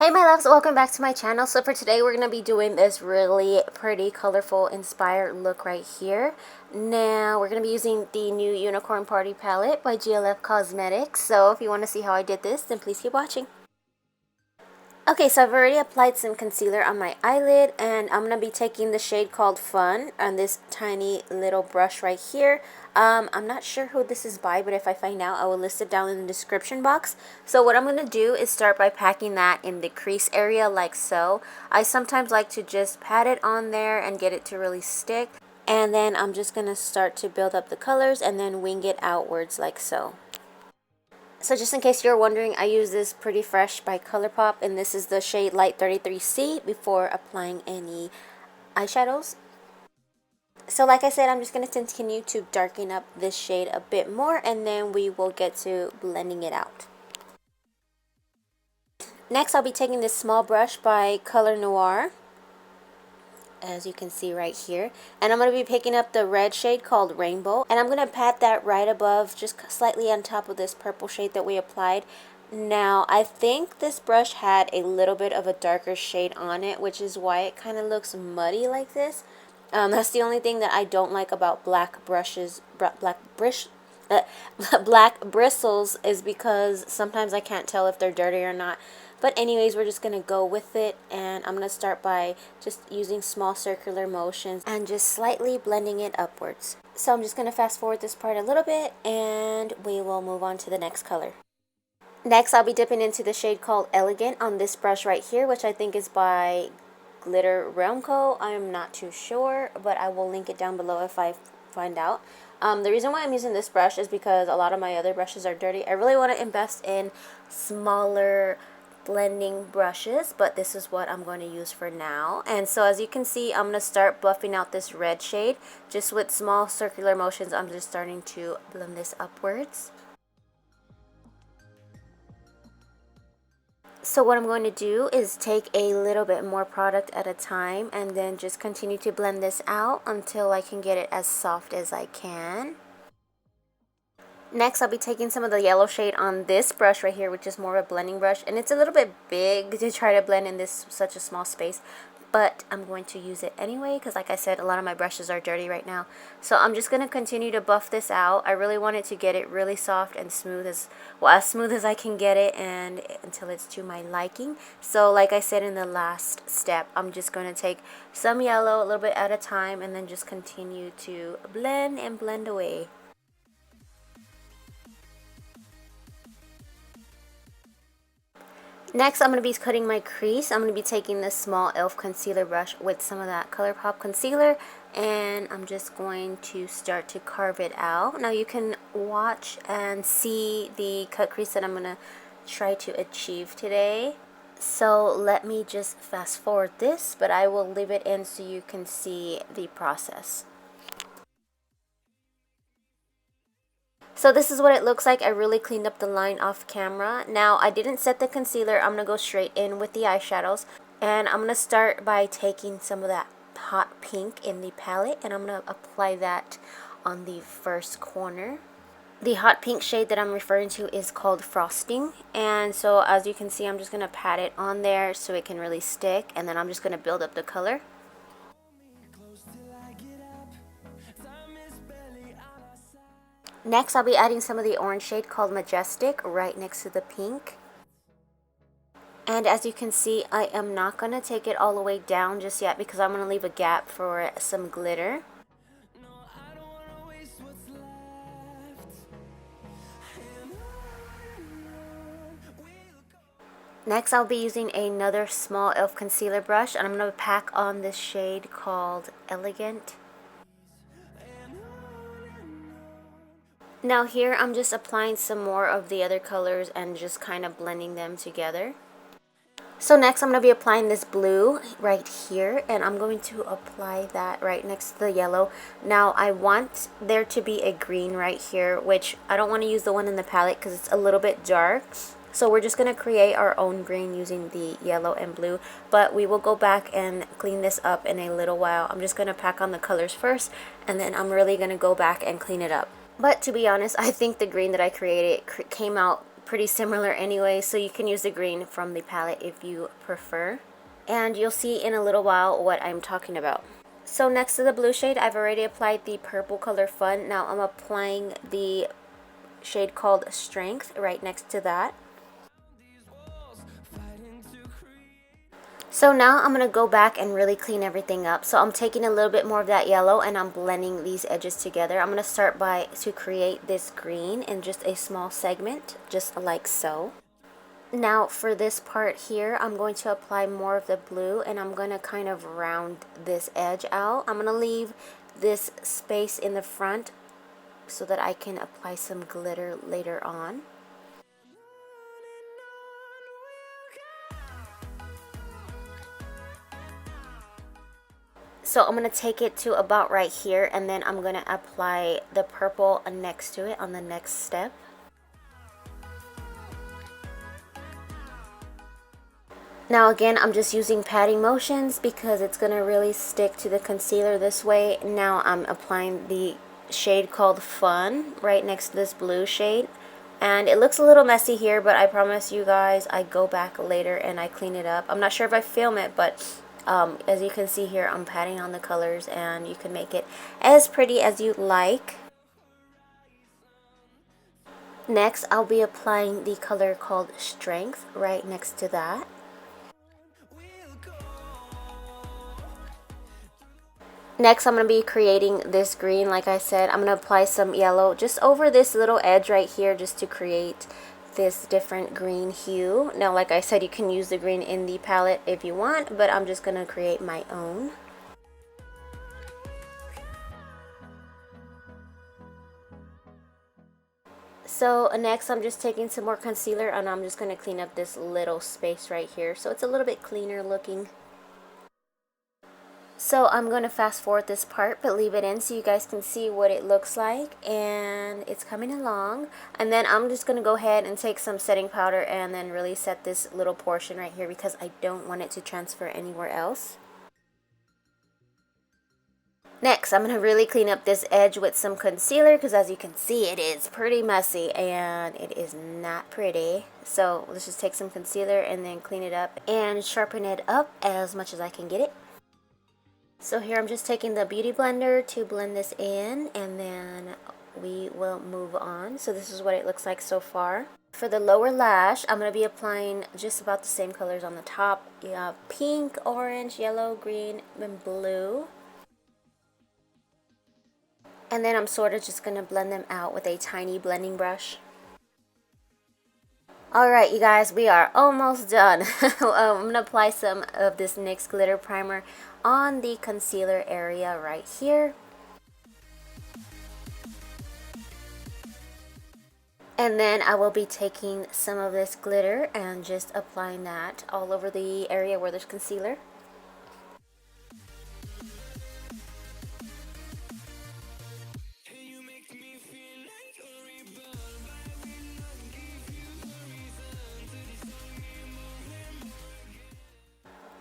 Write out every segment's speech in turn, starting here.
Hey my loves, welcome back to my channel. So for today we're going to be doing this really pretty, colorful, inspired look right here. Now we're going to be using the new Unicorn Party palette by GLF Cosmetics. So if you want to see how I did this, then please keep watching. Okay, so I've already applied some concealer on my eyelid, and I'm going to be taking the shade called Fun on this tiny little brush right here. I'm not sure who this is by, but if I find out, I will list it down in the description box. So what I'm going to do is start by packing that in the crease area like so. I sometimes like to just pat it on there and get it to really stick. And then I'm just going to start to build up the colors and then wing it outwards like so. So just in case you're wondering, I use this Pretty Fresh by ColourPop, and this is the shade Light 33C before applying any eyeshadows. So like I said, I'm just going to continue to darken up this shade a bit more, and then we will get to blending it out. Next, I'll be taking this small brush by Color Noir, as you can see right here, and I'm going to be picking up the red shade called Rainbow, and I'm going to pat that right above, just slightly on top of this purple shade that we applied. Now I think this brush had a little bit of a darker shade on it, which is why it kind of looks muddy like this. That's the only thing that I don't like about black brushes, black bristles, is because sometimes I can't tell if they're dirty or not. But anyways, we're just going to go with it, and I'm going to start by just using small circular motions and just slightly blending it upwards. So I'm just going to fast forward this part a little bit, and we will move on to the next color. Next, I'll be dipping into the shade called Elegant on this brush right here, which I think is by Glitter Realm Co. I'm not too sure, but I will link it down below if I find out. The reason why I'm using this brush is because a lot of my other brushes are dirty. I really want to invest in smaller blending brushes, but this is what I'm going to use for now. And so as you can see, I'm going to start buffing out this red shade just with small circular motions. I'm just starting to blend this upwards. So what I'm going to do is take a little bit more product at a time and then just continue to blend this out until I can get it as soft as I can. Next, I'll be taking some of the yellow shade on this brush right here, which is more of a blending brush, and it's a little bit big to try to blend in this such a small space, but I'm going to use it anyway because, like I said, a lot of my brushes are dirty right now. So I'm just going to continue to buff this out. I really wanted to get it really soft and smooth, as smooth as I can get it, and until it's to my liking. So like I said in the last step, I'm just going to take some yellow a little bit at a time and then just continue to blend and blend away. Next, I'm going to be cutting my crease. I'm going to be taking this small e.l.f. concealer brush with some of that ColourPop concealer, and I'm just going to start to carve it out. Now you can watch and see the cut crease that I'm going to try to achieve today. So let me just fast forward this, but I will leave it in so you can see the process. So this is what it looks like. I really cleaned up the line off camera. Now I didn't set the concealer. I'm going to go straight in with the eyeshadows. And I'm going to start by taking some of that hot pink in the palette, and I'm going to apply that on the first corner. The hot pink shade that I'm referring to is called Frosting. And so as you can see, I'm just going to pat it on there so it can really stick. And then I'm just going to build up the color. Next, I'll be adding some of the orange shade called Majestic right next to the pink. And as you can see, I am not going to take it all the way down just yet because I'm going to leave a gap for some glitter. Next, I'll be using another small e.l.f. concealer brush, and I'm going to pack on this shade called Elegant. Now here I'm just applying some more of the other colors and just kind of blending them together. So next I'm going to be applying this blue right here, and I'm going to apply that right next to the yellow. Now I want there to be a green right here, which I don't want to use the one in the palette because it's a little bit dark. So we're just going to create our own green using the yellow and blue, but we will go back and clean this up in a little while. I'm just going to pack on the colors first, and then I'm really going to go back and clean it up. But to be honest, I think the green that I created came out pretty similar anyway, so you can use the green from the palette if you prefer. And you'll see in a little while what I'm talking about. So next to the blue shade, I've already applied the purple color Fun. Now I'm applying the shade called Strength right next to that. So now I'm going to go back and really clean everything up. So I'm taking a little bit more of that yellow and I'm blending these edges together. I'm going to start to create this green in just a small segment, just like so. Now for this part here, I'm going to apply more of the blue and I'm going to kind of round this edge out. I'm going to leave this space in the front so that I can apply some glitter later on. So I'm going to take it to about right here and then I'm going to apply the purple next to it on the next step. Now again, I'm just using patting motions because it's going to really stick to the concealer this way. Now I'm applying the shade called Fun right next to this blue shade. And it looks a little messy here, but I promise you guys I go back later and I clean it up. I'm not sure if I film it, but as you can see here, I'm patting on the colors and you can make it as pretty as you like. Next, I'll be applying the color called Strength right next to that. Next, I'm going to be creating this green. Like I said, I'm going to apply some yellow just over this little edge right here just to create this different green hue. Now, like I said, you can use the green in the palette if you want, but I'm just going to create my own. So next, I'm just taking some more concealer and I'm just going to clean up this little space right here so it's a little bit cleaner looking. So I'm going to fast forward this part but leave it in so you guys can see what it looks like, and it's coming along. And then I'm just going to go ahead and take some setting powder and then really set this little portion right here because I don't want it to transfer anywhere else. Next, I'm going to really clean up this edge with some concealer because as you can see it is pretty messy and it is not pretty. So let's just take some concealer and then clean it up and sharpen it up as much as I can get it. So here I'm just taking the Beauty Blender to blend this in and then we will move on. So this is what it looks like so far. For the lower lash, I'm going to be applying just about the same colors on the top. You have pink, orange, yellow, green, and blue. And then I'm sort of just going to blend them out with a tiny blending brush. Alright you guys, we are almost done. I'm going to apply some of this NYX glitter primer on the concealer area right here. And then I will be taking some of this glitter and just applying that all over the area where there's concealer.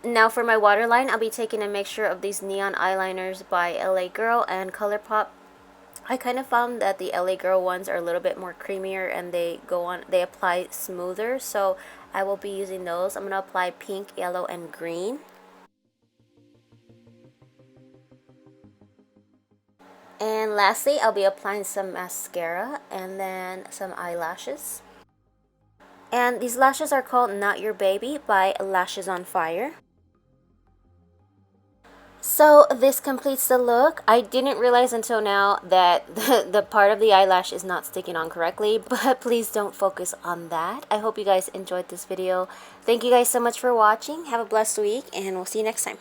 Now for my waterline, I'll be taking a mixture of these neon eyeliners by LA Girl and ColourPop. I kind of found that the LA Girl ones are a little bit more creamier and they apply smoother, so I will be using those. I'm going to apply pink, yellow, and green. And lastly, I'll be applying some mascara and then some eyelashes. And these lashes are called Not Your Baby by Lashes on Fire. So this completes the look. I didn't realize until now that the part of the eyelash is not sticking on correctly, but please don't focus on that. I hope you guys enjoyed this video. Thank you guys so much for watching. Have a blessed week and we'll see you next time.